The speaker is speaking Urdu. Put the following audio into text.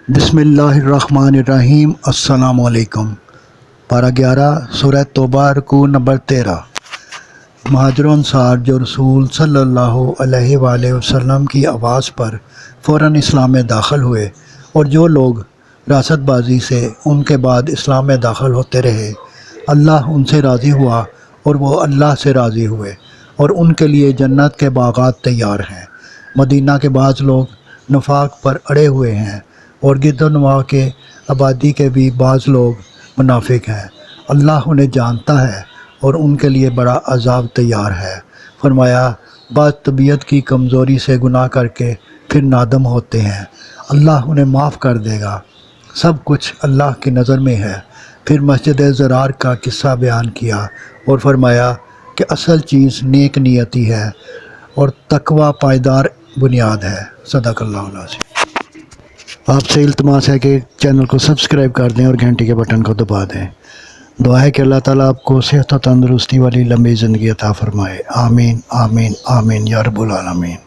بسم اللہ الرحمن الرحیم۔ السلام علیکم۔ پارہ 11 سورہ توبہ رکوع نمبر 13۔ مہاجر و انصار جو رسول صلی اللہ علیہ وآلہ وسلم کی آواز پر فوراً اسلام میں داخل ہوئے، اور جو لوگ راست بازی سے ان کے بعد اسلام میں داخل ہوتے رہے، اللہ ان سے راضی ہوا اور وہ اللہ سے راضی ہوئے، اور ان کے لیے جنت کے باغات تیار ہیں۔ مدینہ کے بعض لوگ نفاق پر اڑے ہوئے ہیں، اور گرد و نواح کے آبادی کے بھی بعض لوگ منافق ہیں۔ اللہ انہیں جانتا ہے اور ان کے لیے بڑا عذاب تیار ہے۔ فرمایا، بعض طبیعت کی کمزوری سے گناہ کر کے پھر نادم ہوتے ہیں، اللہ انہیں معاف کر دے گا۔ سب کچھ اللہ کی نظر میں ہے۔ پھر مسجد ضرار کا قصہ بیان کیا اور فرمایا کہ اصل چیز نیک نیتی ہے اور تقوی پائیدار بنیاد ہے۔ صدق اللہ العظیم۔ آپ سے التماس ہے کہ چینل کو سبسکرائب کر دیں اور گھنٹی کے بٹن کو دبا دیں۔ دعا ہے کہ اللہ تعالیٰ آپ کو صحت و تندرستی والی لمبی زندگی عطا فرمائے۔ آمین آمین آمین یا رب العالمین۔